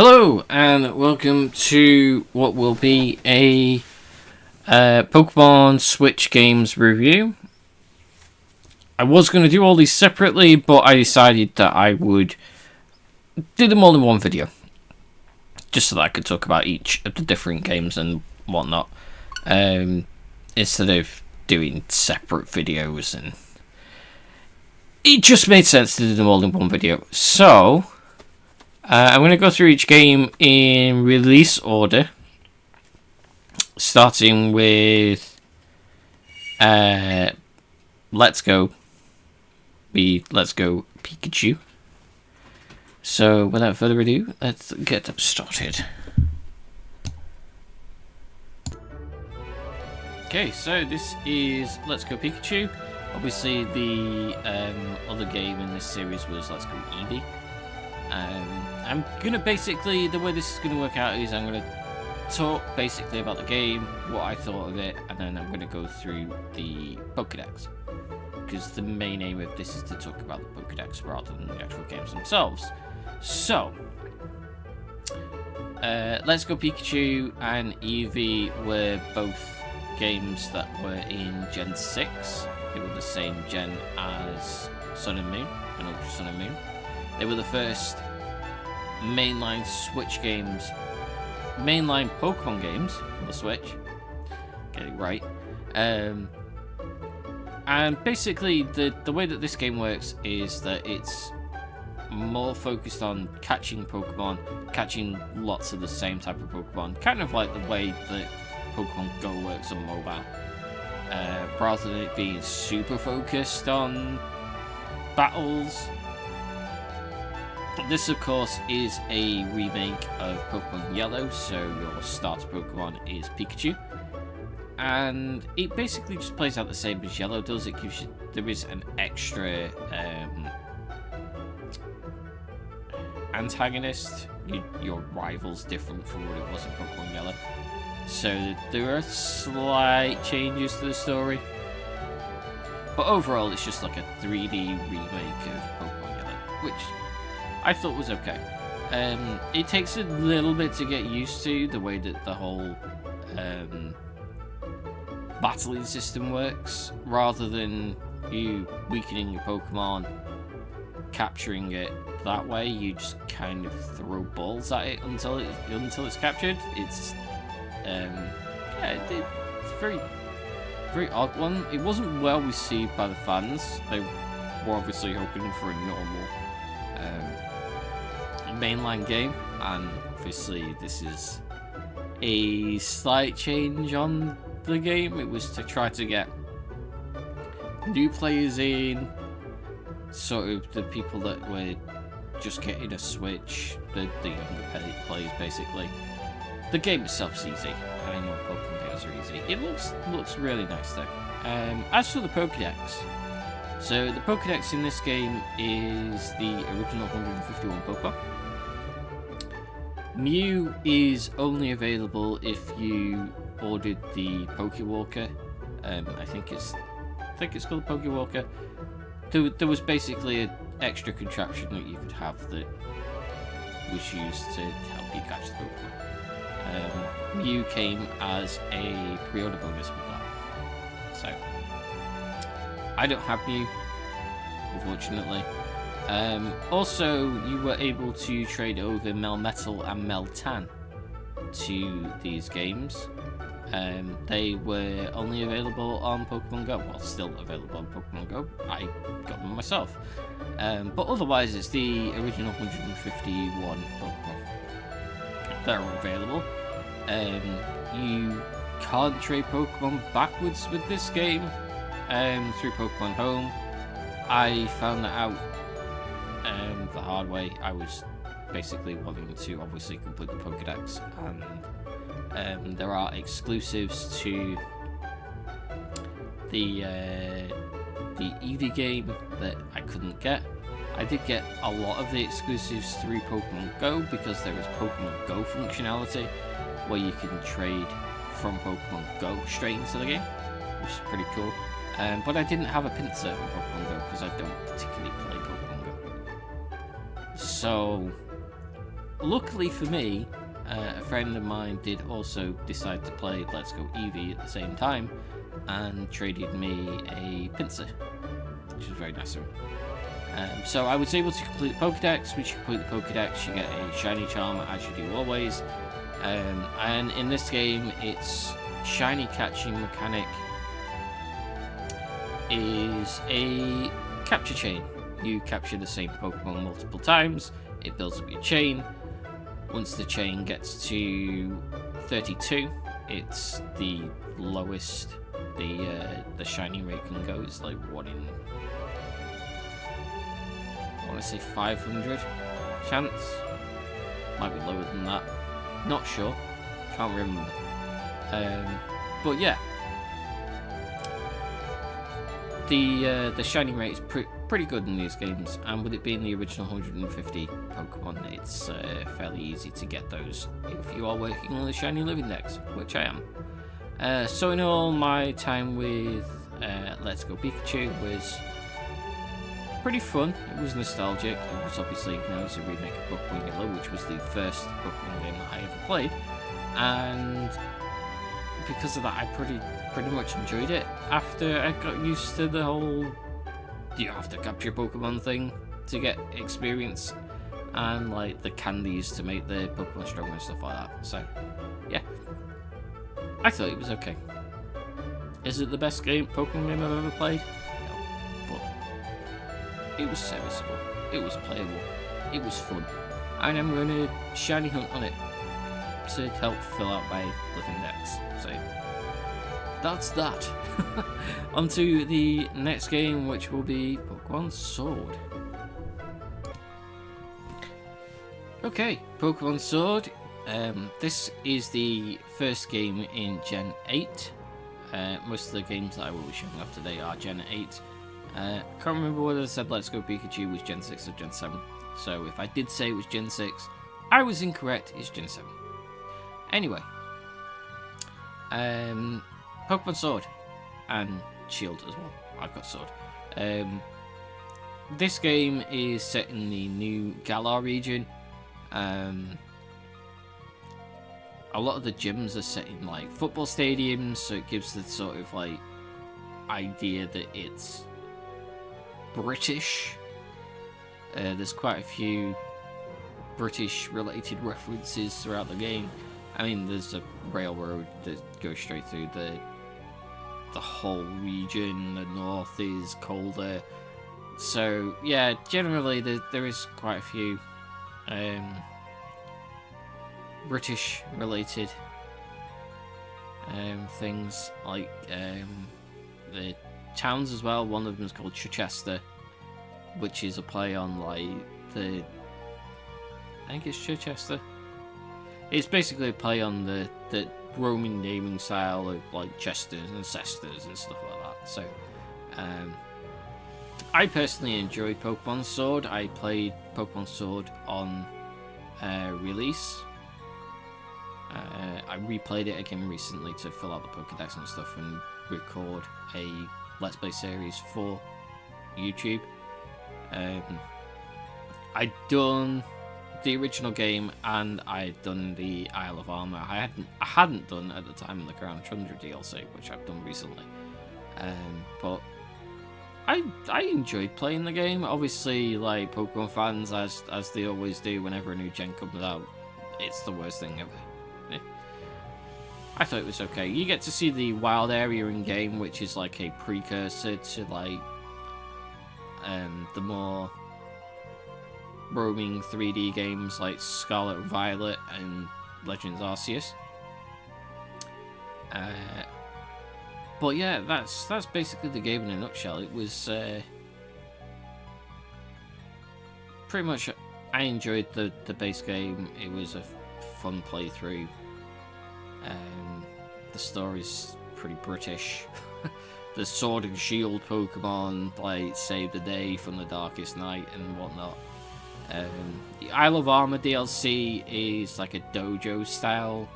Hello and welcome to what will be a Pokemon Switch games review. I was going to do all these separately, but I decided that I would do them all in one video, just so that I could talk about each of the different games and whatnot, instead of doing separate videos. And it just made sense to do them all in one video. So I'm going to go through each game in release order, starting with Let's Go Pikachu. So without further ado, let's get started. Okay, so this is Let's Go Pikachu. Obviously the other game in this series was Let's Go Eevee. I'm gonna basically, the way this is gonna work out is I'm gonna talk basically about the game, what I thought of it, and then I'm gonna go through the pokedex, because the main aim of this is to talk about the pokedex rather than the actual games themselves. So Let's Go Pikachu and Eevee were both games that were in Gen 6. They were the same gen as Sun and Moon and Ultra Sun and Moon. They were the first mainline Switch games, mainline Pokemon games on the Switch. Get it right. And basically, the way that this game works is that it's more focused on catching Pokemon, catching lots of the same type of Pokemon, kind of like the way that Pokemon Go works on mobile, rather than it being super focused on battles. This, of course, is a remake of Pokemon Yellow, so your starter Pokemon is Pikachu. And it basically just plays out the same as Yellow does. It gives you, there is an extra antagonist. Your rival's different from what it was in Pokemon Yellow. So there are slight changes to the story. But overall, it's just like a 3D remake of Pokemon Yellow, which I thought was okay. It takes a little bit to get used to the way that the whole battling system works, rather than you weakening your Pokemon, capturing it that way. You just kind of throw balls at it until it's captured. It's it's a very odd one. It wasn't well received by the fans. They were obviously hoping for a normal mainline game, and obviously this is a slight change on the game. It was to try to get new players in, sort of the people that were just getting a Switch, the younger players basically. The game itself's easy. I know Pokemon games are easy. It looks really nice though. As for the Pokedex, so the Pokedex in this game is the original 151 Pokemon. Mew is only available if you ordered the Pokewalker. I think it's called the Pokewalker. There was basically an extra contraption that you could have that was used to help you catch the Pokemon. Mew came as a pre-order bonus with that. So I don't have Mew, unfortunately. Also, you were able to trade over Melmetal and Meltan to these games. They were only available on Pokemon Go. Well, still available on Pokemon Go. I got them myself. But otherwise, it's the original 151 Pokemon. They're all available. You can't trade Pokemon backwards with this game through Pokemon Home. I found that out the hard way. I was basically wanting to obviously complete the Pokedex, and there are exclusives to the Eevee game that I couldn't get. I did get a lot of the exclusives through Pokemon Go, because there is Pokemon Go functionality where you can trade from Pokemon Go straight into the game, which is pretty cool. But I didn't have a Pinsir on Pokemon Go because I don't particularly play Pokemon Go. So luckily for me, a friend of mine did also decide to play Let's Go Eevee at the same time, and traded me a pincer, which was very nice of him. So I was able to complete the pokedex. Once you complete the pokedex, you get a shiny charm, as you do always. And in this game, its shiny catching mechanic is a capture chain. You capture the same Pokemon multiple times, it builds up your chain. Once the chain gets to 32, it's the lowest the shiny rate can go. It's like 1 in, I want to say 500 chance. Might be lower than that. Not sure. Can't remember. But yeah, the shiny rate is pretty good in these games, and with it being the original 150 Pokemon, it's fairly easy to get those if you are working on the shiny living dex, which I am. So in all, my time with Let's Go Pikachu was pretty fun. It was nostalgic. It was obviously, you know, it's a remake of Pokemon Yellow, which was the first Pokemon game that I ever played, and because of that, I pretty much enjoyed it. After I got used to the whole you have to capture Pokemon thing to get experience, and like the candies to make the Pokemon stronger and stuff like that. So yeah, I thought it was okay. Is it the best Pokemon game I've ever played? No, but it was serviceable. It was playable. It was fun, and I'm going to shiny hunt on it to help fill out my living dex. So that's that. On to the next game, which will be Pokemon Sword. Okay, Pokemon Sword. This is the first game in Gen 8. Most of the games that I will be showing off today are Gen 8. Can't remember whether I said Let's Go Pikachu was Gen 6 or Gen 7. So if I did say it was Gen 6, I was incorrect. It's Gen 7. Anyway, Pokemon Sword and Shield as well. I've got Sword. This game is set in the new Galar region. A lot of the gyms are set in like football stadiums, so it gives the sort of like idea that it's British. There's quite a few British related references throughout the game. I mean, there's a railroad that goes straight through the whole region. The north is colder, so yeah, generally there is quite a few British related things, like the towns as well. One of them is called Chichester, which is a play on like I think it's Chichester. It's basically a play on the Roman naming style of like Chesters and Cesters and stuff like that. So I personally enjoyed Pokemon Sword. I played Pokemon Sword on release. I replayed it again recently to fill out the Pokedex and stuff and record a Let's Play series for YouTube. I'd done the original game and I'd done the Isle of Armor. I hadn't done at the time the Crown Tundra DLC, which I've done recently. But I enjoyed playing the game. Obviously, like Pokemon fans, as they always do whenever a new gen comes out, it's the worst thing ever. Yeah. I thought it was okay. You get to see the wild area in game, which is like a precursor to like the more roaming 3D games like Scarlet and Violet and Legends Arceus. But yeah, that's basically the game in a nutshell. It was pretty much. I enjoyed the base game. It was a fun playthrough. The story's pretty British. The Sword and Shield Pokemon like save the day from the darkest night and whatnot. The Isle of Armor DLC is like a dojo style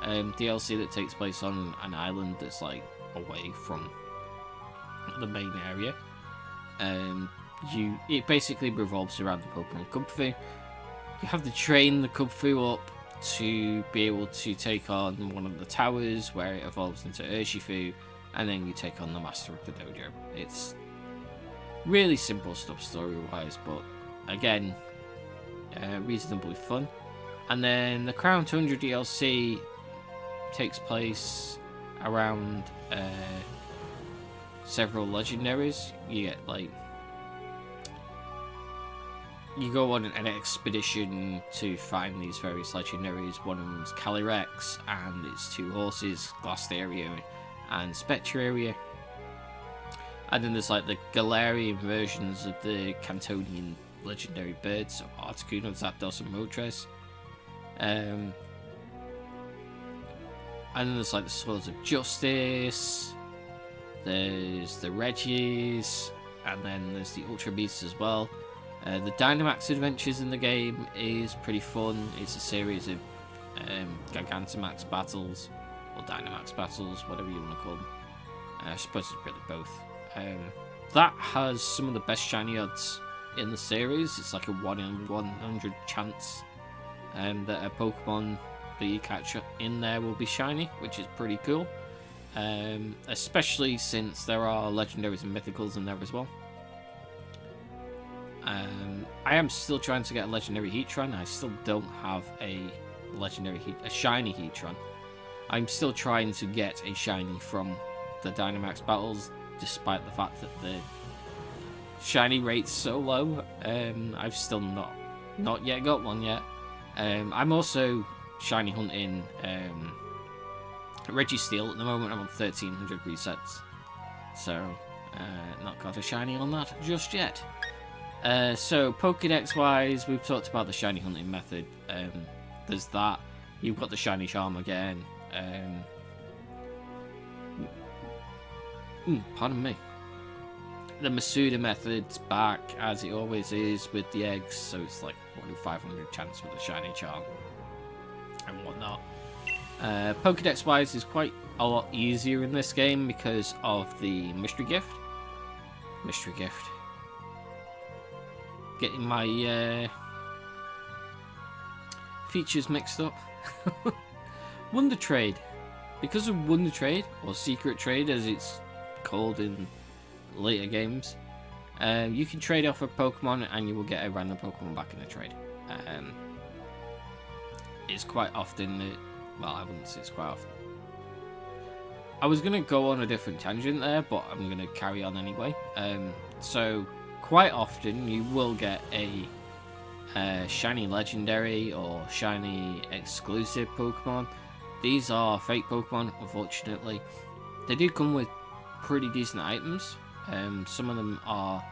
DLC that takes place on an island that's like away from the main area. It basically revolves around the Pokemon Company. You have to train the Kung Fu up to be able to take on one of the towers where it evolves into Urshifu, and then you take on the Master of the Dojo. It's really simple stuff story-wise, but again, reasonably fun. And then the Crown Tundra DLC takes place around several legendaries. You get like, you go on an expedition to find these various legendaries. One of them is Calyrex, and it's 2 horses, Glastaria and Spectraria. And then there's like the Galarian versions of the Cantonian legendary birds, so Articuno, Zapdos, and Moltres. And then there's like the Swords of Justice, there's the Regis, and then there's the Ultra Beasts as well. The Dynamax adventures in the game is pretty fun. It's a series of Gigantamax battles, or Dynamax battles, whatever you want to call them. I suppose it's really both. That has some of the best shiny odds in the series. It's like a 1 in 100 chance that a Pokemon that you catch in there will be shiny, which is pretty cool. Especially since there are legendaries and mythicals in there as well. I am still trying to get a legendary Heatran. I still don't have a shiny Heatran. I'm still trying to get a shiny from the Dynamax battles, despite the fact that the shiny rate's so low. I've still not yet got one yet. I'm also shiny hunting Registeel at the moment. I'm on 1300 resets, so not got a shiny on that just yet. So Pokedex wise, we've talked about the shiny hunting method. There's that. You've got the shiny charm again. Pardon me. The Masuda method's back, as it always is with the eggs, so it's like 1 in 500 chance with the shiny charm and whatnot. Pokedex wise is quite a lot easier in this game because of the mystery gift. Getting my features mixed up. Wonder Trade. Because of Wonder Trade, or Secret Trade as it's called in later games, you can trade off a Pokemon and you will get a random Pokemon back in a trade. It's quite often, well, I wouldn't say it's quite often. I was going to go on a different tangent there, but I'm going to carry on anyway. So, quite often you will get a shiny legendary or shiny exclusive Pokemon. These are fake Pokemon, unfortunately. They do come with pretty decent items. Some of them are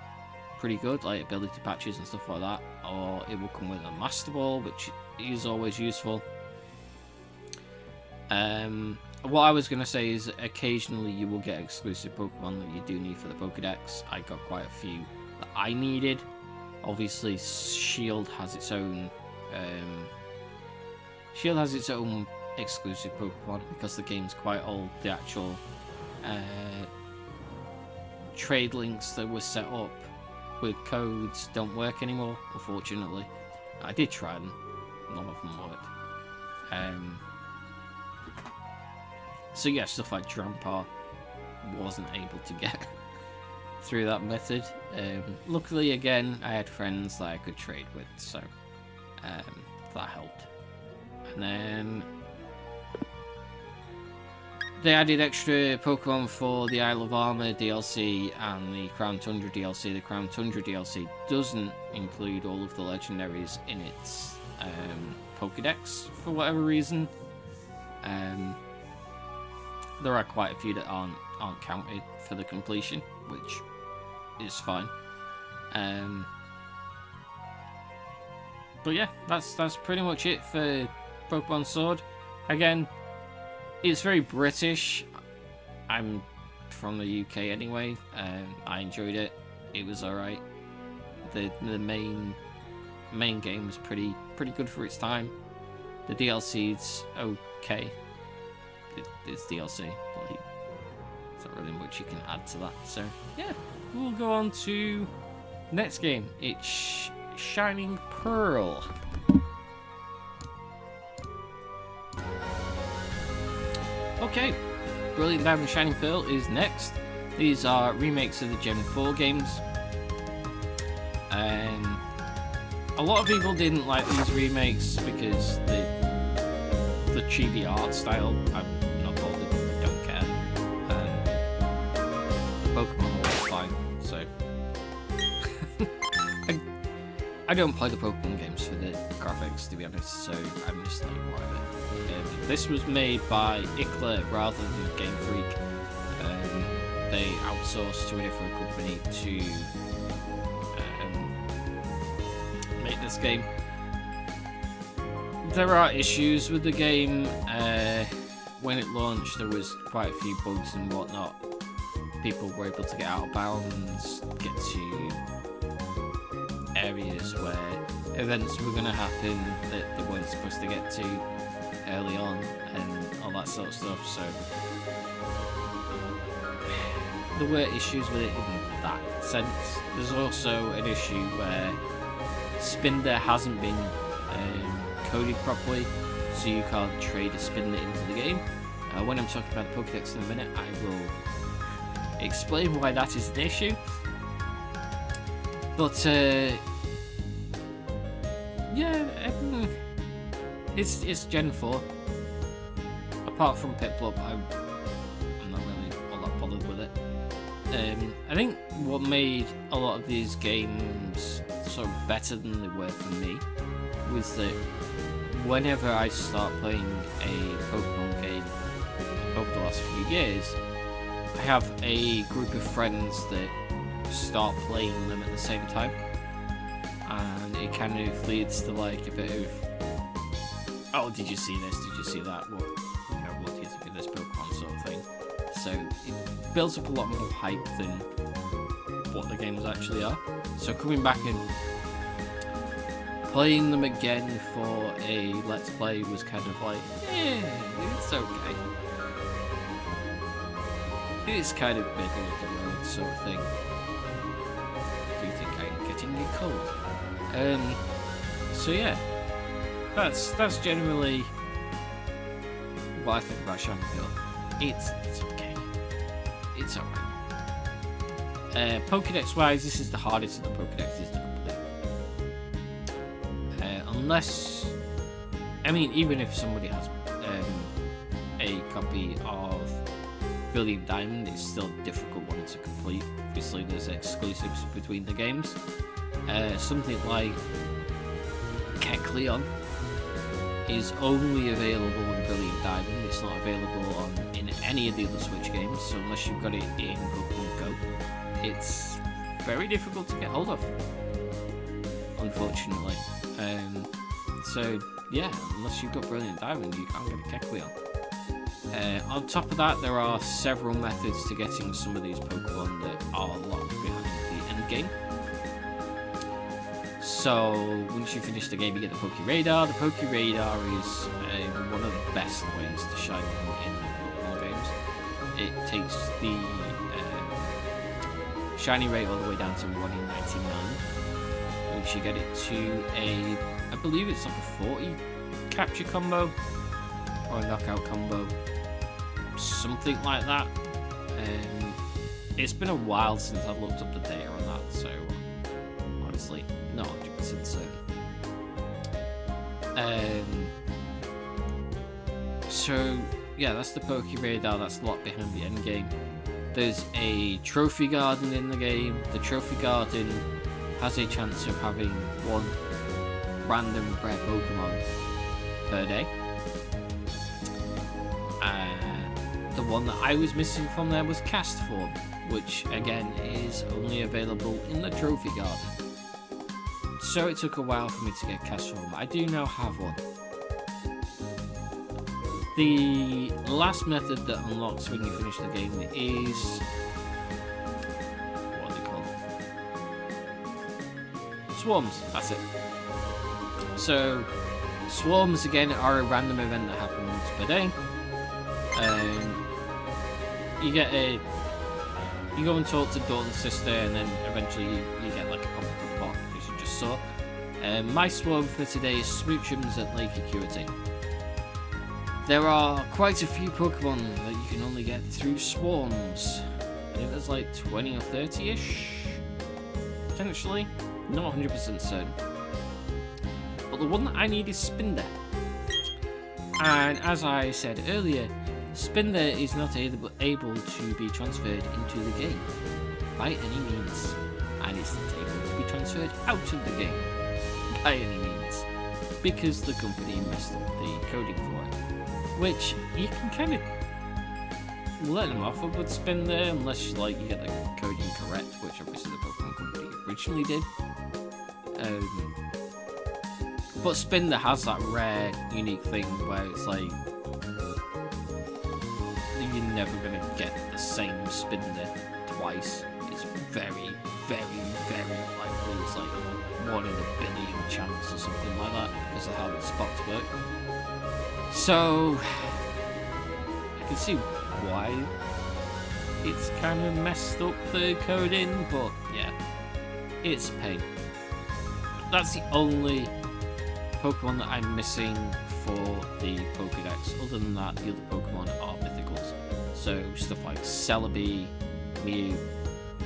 pretty good, like ability patches and stuff like that, or it will come with a Master Ball, which is always useful. What I was going to say is occasionally you will get exclusive Pokemon that you do need for the Pokedex. I got quite a few that I needed. Obviously, Shield has its own exclusive Pokemon because the game's quite old. The actual trade links that were set up with codes don't work anymore, unfortunately. I did try them, none of them worked. So yeah, stuff like Drampar wasn't able to get through that method. Luckily, again, I had friends that I could trade with, so that helped. And then they added extra Pokemon for the Isle of Armor DLC and the Crown Tundra DLC. The Crown Tundra DLC doesn't include all of the legendaries in its Pokedex for whatever reason. There are quite a few that aren't counted for the completion, which is fine. But yeah, that's pretty much it for Pokemon Sword. Again, it's very British. I'm from the UK anyway, I enjoyed it. It was alright. The main game was pretty good for its time. The DLC's okay. It's DLC, but there's not really much you can add to that. So yeah, we'll go on to next game. It's Shining Pearl. Okay, Brilliant Diamond Shining Pearl is next. These are remakes of the Gen 4 games. A lot of people didn't like these remakes because the chibi art style. I'm not bothered, I don't care. The Pokemon was fine, so I don't play the Pokemon games for the graphics, to be honest. So I'm just like, whatever. This was made by ICLA rather than Game Freak. They outsourced to a different company to make this game. There are issues with the game. When it launched, there was quite a few bugs and whatnot. People were able to get out of bounds, get to areas where events were going to happen that they weren't supposed to get to early on, and all that sort of stuff. So there were issues with it in that sense. There's also an issue where Spinder hasn't been coded properly, so you can't trade a Spinder into the game. When I'm talking about the Pokedex in a minute, I will explain why that is an issue. But yeah, it's Gen 4. Apart from Piplup, I'm not really all that bothered with it. I think what made a lot of these games sort of better than they were for me was that whenever I start playing a Pokemon game over the last few years, I have a group of friends that start playing them at the same time, and it kind of leads to like a bit of, oh, did you see this? Did you see that? What do you think of this Pokemon sort of thing? So it builds up a lot more hype than what the games actually are. So coming back and playing them again for a Let's Play was kind of like, it's okay. It's kind of middle of the road sort of thing. Do you think I'm getting a cold? So yeah, that's generally what I think about Shining Pearl. It's okay. It's alright. Pokedex wise, this is the hardest of the Pokedexes to complete. Unless, I mean, even if somebody has a copy of Brilliant Diamond, it's still a difficult one to complete. Obviously, there's exclusives between the games. Something like Kecleon is only available on Brilliant Diamond. It's not available in any of the other Switch games, so unless you've got it in Pokemon Go, it's very difficult to get hold of, unfortunately. So yeah, unless you've got Brilliant Diamond, you can't get a Kecleon. On top of that, there are several methods to getting some of these Pokemon that are locked behind the end game. So once you finish the game, you get the Pokeradar. The Pokeradar is one of the best ways to shine them in Pokemon games. It takes the shiny rate all the way down to 1 in 99. Once you get it to I believe it's like a 40 capture combo or a knockout combo, something like that. It's been a while since I've looked up the data on that, so honestly, not 100% certain. So yeah, that's the Pokeradar that's locked behind the end game. There's a Trophy Garden in the game. The Trophy Garden has a chance of having one random rare Pokemon per day. The one that I was missing from there was Cast Form, which again is only available in the Trophy Garden. So it took a while for me to get Cast Form. I do now have one. The last method that unlocks when you finish the game is, what are they called? Swarms, that's it. So Swarms again are a random event that happens once per day. You go and talk to Dalton's sister, and then eventually you get like a pop-up box, as you just saw. My swarm for today is Smoochums at Lake Acuity. there are quite a few Pokemon that you can only get through swarms. I think there's like 20 or 30-ish, potentially. Not 100% certain. But the one that I need is Spinder. And as I said earlier, Spinder is not able to be transferred into the game by any means. And it's not able to be transferred out of the game by any means. Because the company messed up the coding for it. Which you can kind of let them off with Spinder unless you get the coding correct, which obviously the Pokemon company originally did. But Spinder has that rare, unique thing where it's like you're never gonna get the same Spinder twice. It's very, very, very unlikely. It's like 1 in a billion chance or something like that because of how the spots work. So I can see why it's kind of messed up the coding, but yeah, it's a pain. That's the only Pokemon that I'm missing for the Pokedex. Other than that, the other Pokemon are mythicals. So stuff like Celebi, Mew,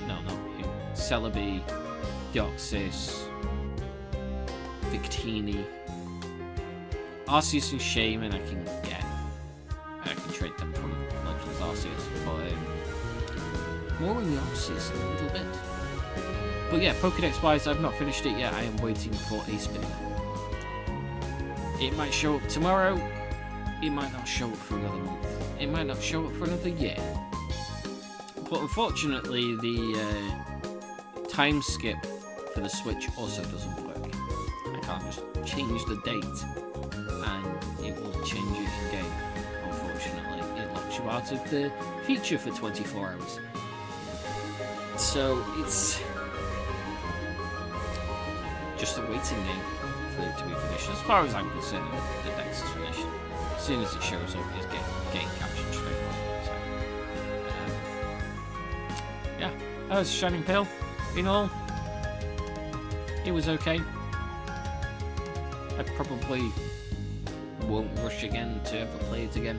no, not Mew, Celebi, Deoxys, Victini, Arceus and Shaman I can get. I can trade them from Legends Arceus, but more on the Arceus in a little bit. But yeah, Pokedex wise, I've not finished it yet. I am waiting for a Spinner. It might show up tomorrow. It might not show up for another month. It might not show up for another year. But unfortunately, the time skip for the Switch also doesn't work. I can't just change the date and it will change it in game. Unfortunately, it locks you out of the feature for 24 hours. So it's just a waiting game for it to be finished. As far as I'm concerned, the Dex is finished. As soon as it shows up, it's getting captured straight away. So, yeah, that was Shining Pearl. In all, it was okay. I probably won't rush again to ever play it again.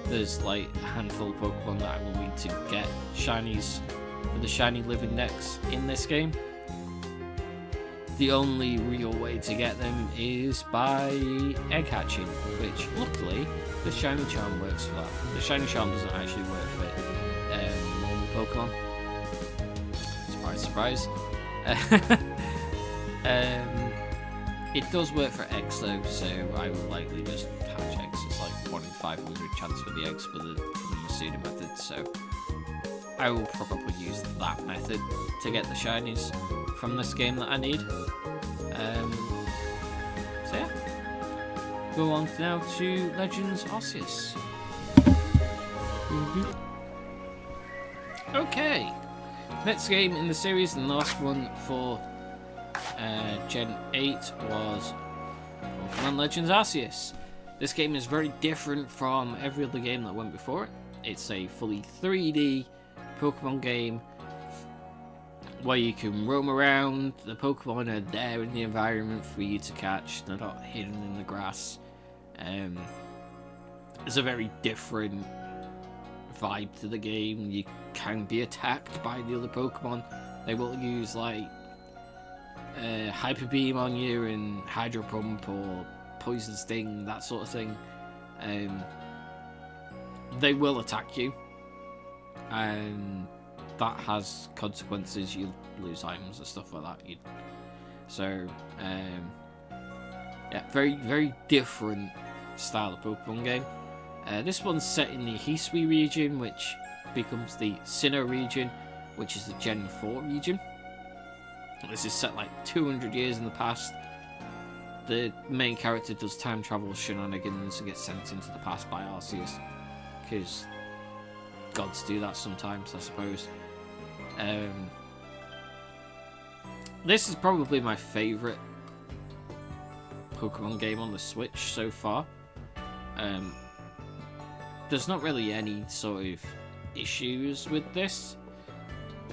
There's like a handful of Pokemon that I will need to get shinies for the shiny living Dex in this game. The only real way to get them is by egg hatching, which luckily the shiny charm works for that. The shiny charm doesn't actually work for normal Pokemon. Surprise, surprise. It does work for eggs though, so I will likely just hatch eggs. It's like 1 in 500 chance for the eggs for the Masuda method, so I will probably use that method to get the shinies from this game that I need. So yeah, go on now to Legends Arceus. Okay, next game in the series and the last one for Gen 8 was Pokemon Legends Arceus. This game is very different from every other game that went before it. It's a fully 3D Pokemon game where you can roam around. The Pokemon are there in the environment for you to catch. They're not hidden in the grass. It's a very different vibe to the game. You can be attacked by the other Pokemon. They will use like Hyper Beam on you and Hydro Pump or Poison Sting, that sort of thing. They will attack you, and that has consequences. You lose items and stuff like that. Yeah, very, very different style of Pokemon game. This one's set in the Hisui region, which becomes the Sinnoh region, which is the Gen 4 region. This is set like 200 years in the past. The main character does time travel shenanigans and gets sent into the past by Arceus, because gods do that sometimes, I suppose. This is probably my favourite Pokemon game on the Switch so far. There's not really any sort of issues with this.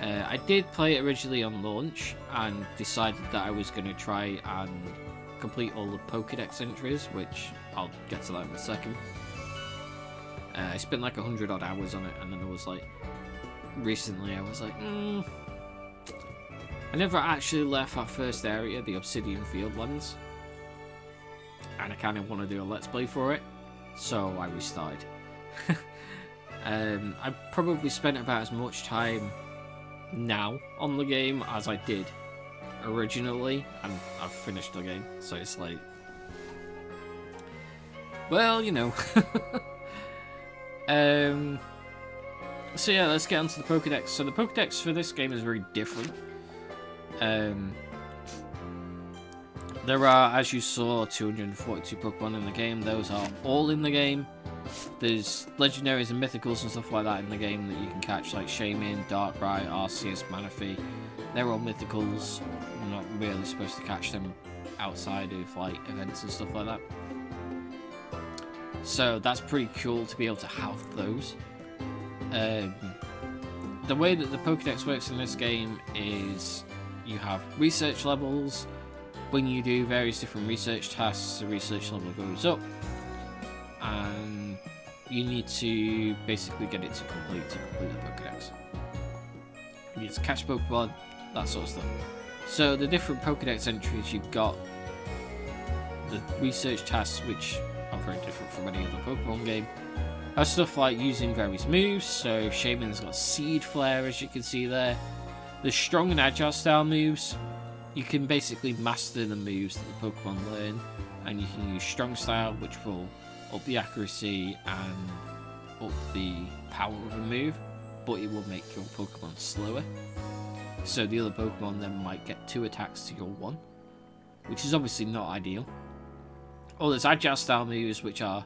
I did play it originally on launch and decided that I was going to try and complete all the pokedex entries, which I'll get to that in a second. I spent like 100 odd hours on it, and then I was like, recently I was like, I never actually left that first area, the Obsidian Fieldlands, and I kind of want to do a let's play for it, so I restarted. I probably spent about as much time now on the game as I did originally, and I've finished the game, so it's like, well, you know. So yeah, let's get onto the Pokedex. So the Pokedex for this game is very different. There are, as you saw, 242 Pokemon in the game. Those are all in the game. There's legendaries and mythicals and stuff like that in the game that you can catch, like Shaman, Darkrai, Arceus, Manaphy. They're all mythicals. You're not really supposed to catch them outside of like events and stuff like that. So that's pretty cool to be able to have those. The way that the Pokedex works in this game is you have research levels. When you do various different research tasks, the research level goes up, and you need to basically get it to complete the Pokedex. You need to catch Pokemon, that sort of stuff. So the different Pokedex entries, you've got the research tasks, which are very different from any other Pokemon game. That's stuff like using various moves. So Shaman's got Seed Flare, as you can see there. The strong and agile style moves, you can basically master the moves that the Pokemon learn, and you can use strong style, which will up the accuracy and up the power of a move, but it will make your Pokemon slower. So the other Pokemon then might get 2 attacks to your 1, which is obviously not ideal. Or there's agile style moves, which are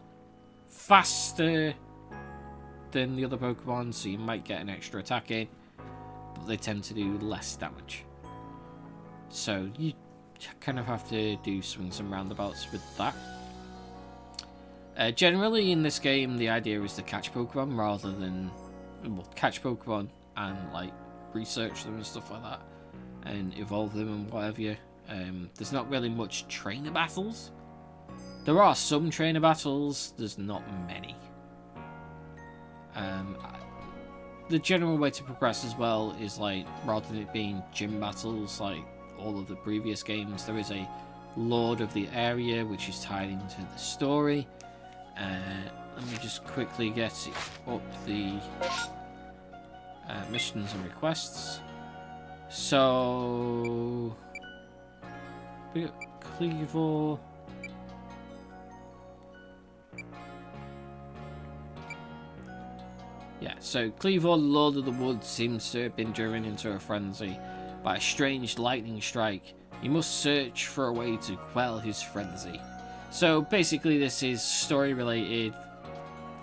faster than the other Pokemon, so you might get an extra attack in, but they tend to do less damage. So you kind of have to do swings and roundabouts with that. Generally in this game, the idea is to catch Pokemon rather than, well, catch Pokemon and like research them and stuff like that, and evolve them and whatever. There's not really much trainer battles. There are some trainer battles, there's not many. The general way to progress as well is, like, rather than it being gym battles like all of the previous games, there is a Lord of the Area which is tied into the story. Let me just quickly get up the missions and requests. So we got Cleavor. Yeah, so Cleavor, Lord of the Woods, seems to have been driven into a frenzy by a strange lightning strike. You must search for a way to quell his frenzy. So basically this is story related.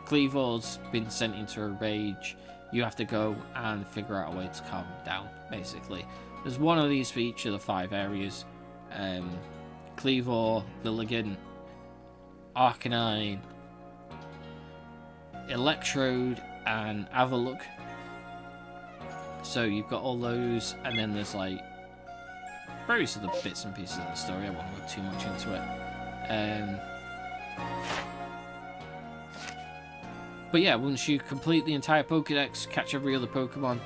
Cleavor's been sent into a rage. You have to go and figure out a way to calm him down, basically. There's one of these for each of the 5 areas. Cleavor, Lilligant, Arcanine, Electrode, and Avalugg. So you've got all those, and then there's like various other bits and pieces of the story. I won't go too much into it. But yeah, once you complete the entire Pokedex, catch every other Pokemon,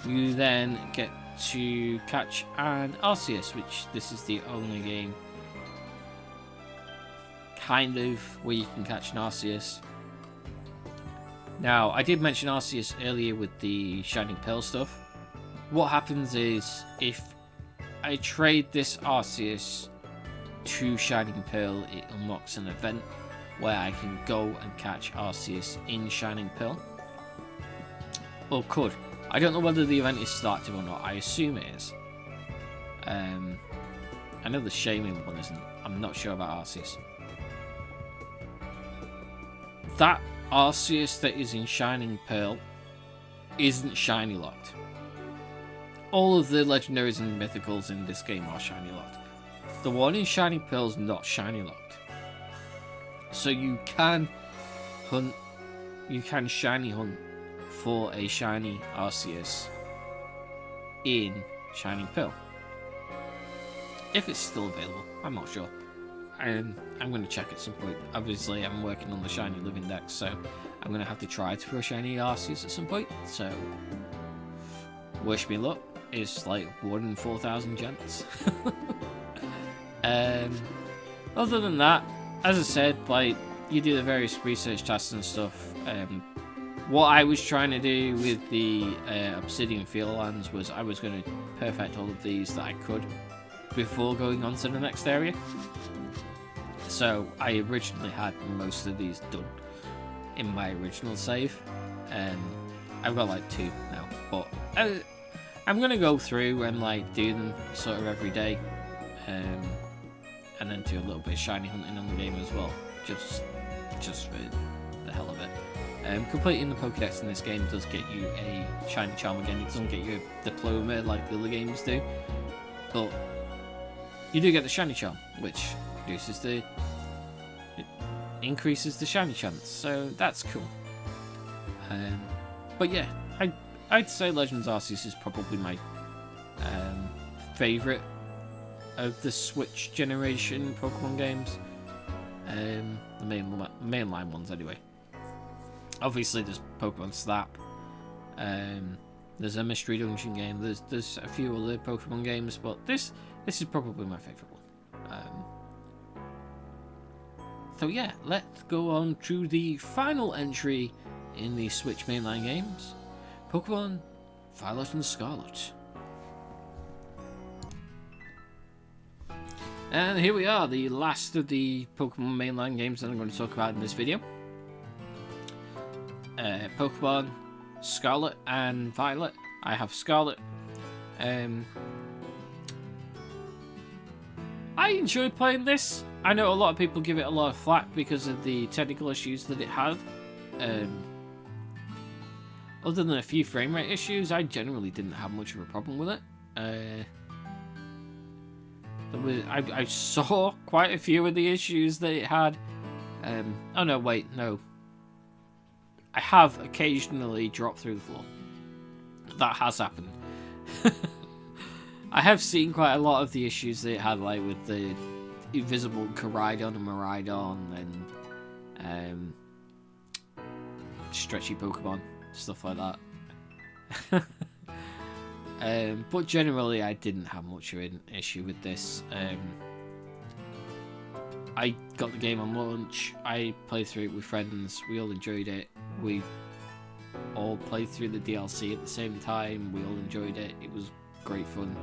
you then get to catch an Arceus, which this is the only game kind of where you can catch an Arceus. Now, I did mention Arceus earlier with the Shining Pearl stuff. What happens is, if I trade this Arceus to Shining Pearl, it unlocks an event where I can go and catch Arceus in Shining Pearl. Or could. I don't know whether the event is started or not. I assume it is. I know the Shaman one isn't. I'm not sure about Arceus. That Arceus that is in Shining Pearl isn't shiny locked. All of the legendaries and mythicals in this game are shiny locked. The one in Shining Pearl is not shiny locked. So you can hunt, you can shiny hunt for a shiny Arceus in Shining Pearl. If it's still available, I'm not sure. I'm going to check at some point. Obviously, I'm working on the shiny living dex, so I'm going to have to try to throw shiny Arceus at some point. So, wish me luck. It's like 1 in 4,000 chance. Other than that, as I said, like, you do the various research tasks and stuff. What I was trying to do with the Obsidian Fieldlands was I was going to perfect all of these that I could before going on to the next area. So I originally had most of these done in my original save. I've got like 2 now, but I'm going to go through and like do them sort of every day. And then do a little bit of shiny hunting on the game as well, just for the hell of it. Completing the pokedex in this game does get you a shiny charm again. It doesn't get you a diploma like the other games do, but you do get the shiny charm, which increases the shiny chance, so that's cool. But yeah, I'd say Legends Arceus is probably my favourite of the Switch generation Pokemon games. The mainline ones anyway. Obviously there's Pokemon Snap, there's a Mystery Dungeon game, there's a few other Pokemon games, but this is probably my favourite one. So yeah, let's go on to the final entry in the Switch mainline games, Pokemon Violet and Scarlet. And here we are, the last of the Pokemon mainline games that I'm going to talk about in this video. Pokemon Scarlet and Violet. I have Scarlet. I enjoyed playing this. I know a lot of people give it a lot of flack because of the technical issues that it had. Other than a few frame rate issues, I generally didn't have much of a problem with it. I saw quite a few of the issues that it had. Oh no, wait, no. I have occasionally dropped through the floor. That has happened. I have seen quite a lot of the issues that it had, like with the invisible Koraidon and Miraidon and stretchy Pokemon, stuff like that. But generally, I didn't have much of an issue with this. I got the game on launch. I played through it with friends. We all enjoyed it. We all played through the DLC at the same time. We all enjoyed it. It was great fun.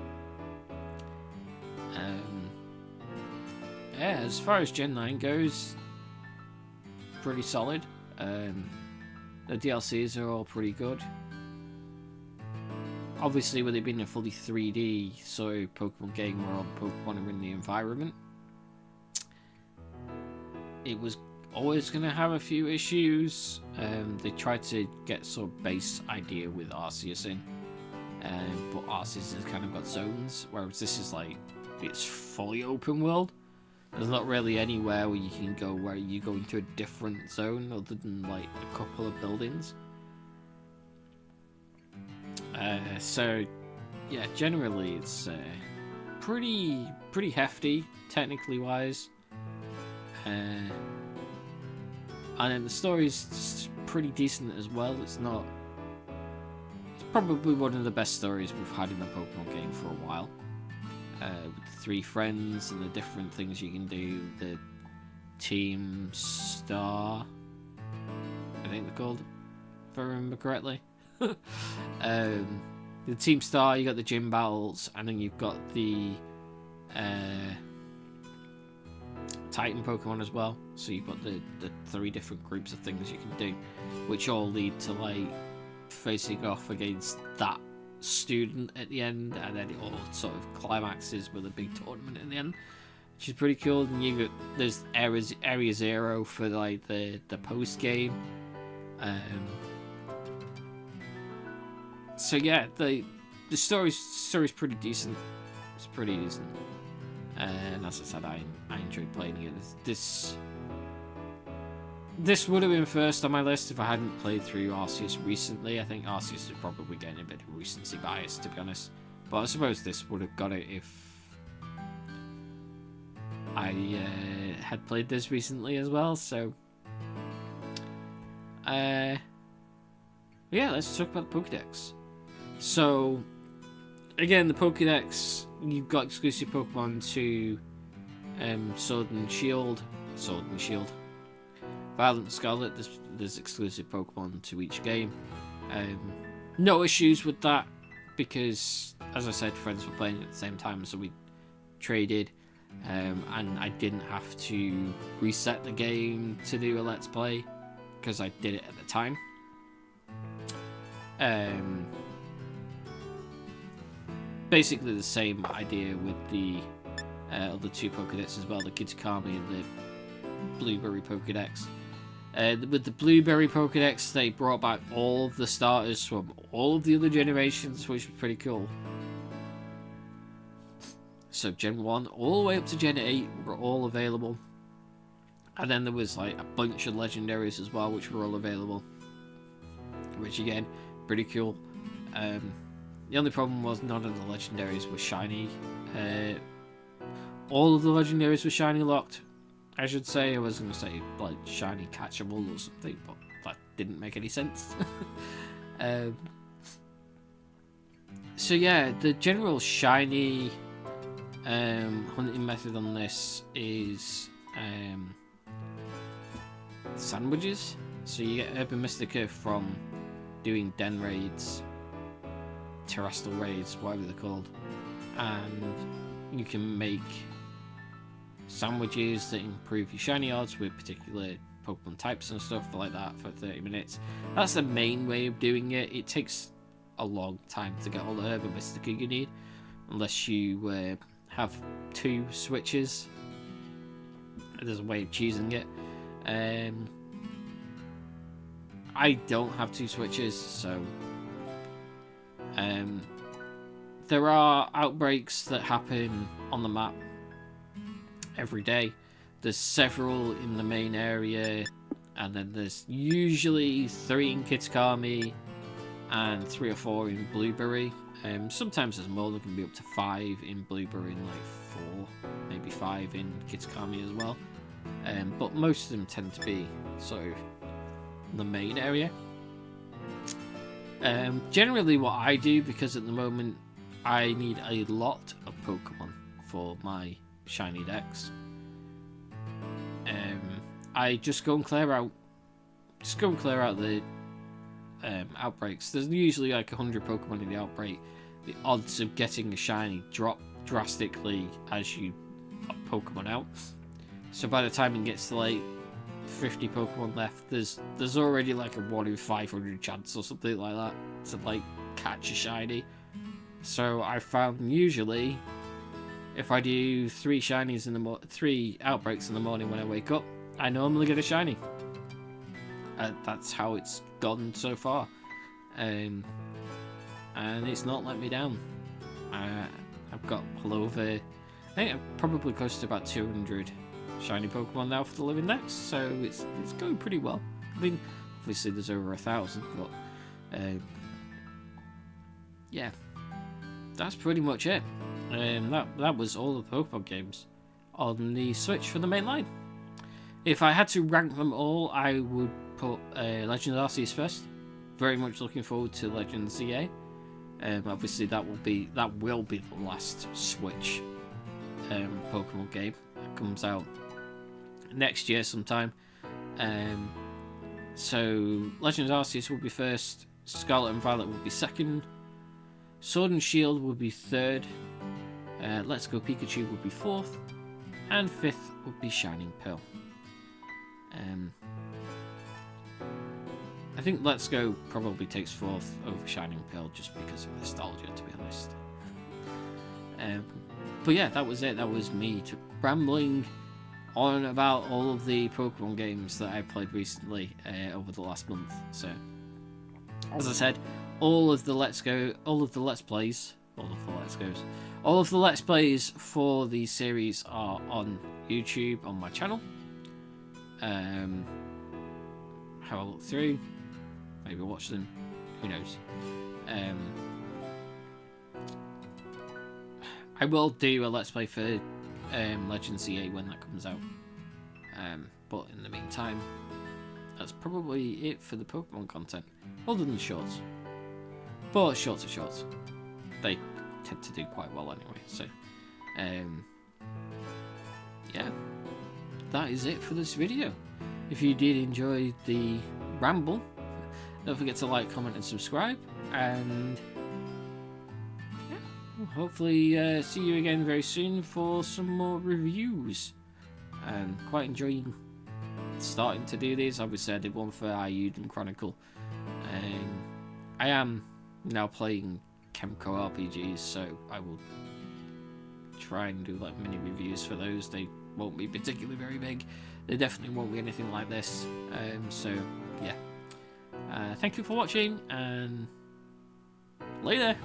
Yeah, as far as Gen 9 goes, pretty solid. The DLCs are all pretty good. Obviously, with it being a fully 3D sort of Pokemon game where all the Pokemon are in the environment, it was always going to have a few issues. They tried to get sort of base idea with Arceus in, but Arceus has kind of got zones, whereas this is like, it's fully open world. There's not really anywhere where you can go where you go into a different zone other than like a couple of buildings. So yeah, generally it's pretty hefty technically wise, and then the story's pretty decent as well. It's probably one of the best stories we've had in a Pokemon game for a while. With the 3 friends and the different things you can do. The Team Star, I think they're called, if I remember correctly. The Team Star, you got the gym battles, and then you've got the Titan Pokemon as well. So you've got the 3 different groups of things you can do, which all lead to like facing off against that student at the end, and then it all sort of climaxes with a big tournament at the end, which is pretty cool. And there's Area Zero for like the post game. So yeah, the story's pretty decent. It's pretty decent, and as I said, I enjoyed playing it. This would have been first on my list if I hadn't played through Arceus recently. I think Arceus is probably getting a bit of recency bias, to be honest. But I suppose this would have got it if I had played this recently as well, so yeah, let's talk about the Pokedex. So again, the Pokedex, you've got exclusive Pokemon to Sword and Shield, Violet and Scarlet. There's exclusive Pokemon to each game. No issues with that because, as I said, friends were playing at the same time, so we traded, and I didn't have to reset the game to do a Let's Play because I did it at the time. Basically the same idea with the other two Pokedex as well, the Kitakami and the Blueberry Pokedex. With the Blueberry Pokedex, they brought back all of the starters from all of the other generations, which was pretty cool. So Gen 1 all the way up to Gen 8 were all available. And then there was like a bunch of legendaries as well, which were all available. Which again, pretty cool. The only problem was none of the legendaries were shiny. All of the legendaries were shiny locked, I should say. I was going to say like shiny catchable or something, but that didn't make any sense. So yeah, the general shiny hunting method on this is sandwiches. So you get Urban Mystica from doing den raids, terrestrial raids, whatever they're called, and you can make sandwiches that improve your shiny odds with particular Pokemon types and stuff like that for 30 minutes. That's the main way of doing it. It takes a long time to get all the Urban Mystica you need, unless you have 2 switches. There's a way of choosing it. I don't have 2 switches, so there are outbreaks that happen on the map every day. There's several in the main area, and then there's usually 3 in Kitakami and 3 or 4 in Blueberry. Sometimes there's more. There can be up to 5 in Blueberry and like 4, maybe 5 in Kitakami as well. But most of them tend to be sort of the main area. Generally what I do, because at the moment I need a lot of Pokemon for my shiny decks, I just go and clear out the outbreaks. There's usually like 100 Pokemon in the outbreak. The odds of getting a shiny drop drastically as you Pokemon out. So by the time it gets to like 50 Pokemon left, there's already like a 1 in 500 chance or something like that to like catch a shiny. So I found usually if I do 3 shinies in the 3 outbreaks in the morning when I wake up, I normally get a shiny. That's how it's gone so far, and it's not let me down. I've got well over, I think I'm probably close to about 200 shiny Pokemon now for the living decks, so it's going pretty well. I mean, obviously there's over 1,000, but yeah, that's pretty much it. That was all the Pokemon games on the Switch for the main line. If I had to rank them all, I would put Legends Arceus first. Very much looking forward to Legends ZA. Obviously that will be the last Switch Pokemon game that comes out next year sometime. So Legends Arceus will be first, Scarlet and Violet will be second, Sword and Shield will be third, Let's Go Pikachu will be fourth, and fifth would be Shining Pearl. I think Let's Go probably takes fourth over Shining Pearl just because of nostalgia, to be honest. But yeah, that was it. That was me rambling on about all of the Pokemon games that I played recently over the last month. So, as I said, all of the Let's Plays for the series are on YouTube on my channel. Have a look through, maybe watch them, who knows. I will do a Let's Play for Legends ZA when that comes out. But in the meantime, that's probably it for the Pokemon content, other than the shorts. But shorts are shorts. They tend to do quite well anyway, so yeah, that is it for this video. If you did enjoy the ramble, don't forget to like, comment and subscribe, and yeah, we'll hopefully see you again very soon for some more reviews. Quite enjoying starting to do these. Obviously I did one for Ayuden Chronicle, and I am now playing Chemco RPGs, so I will try and do like mini reviews for those. They won't be particularly very big. They definitely won't be anything like this. So yeah, thank you for watching, and later.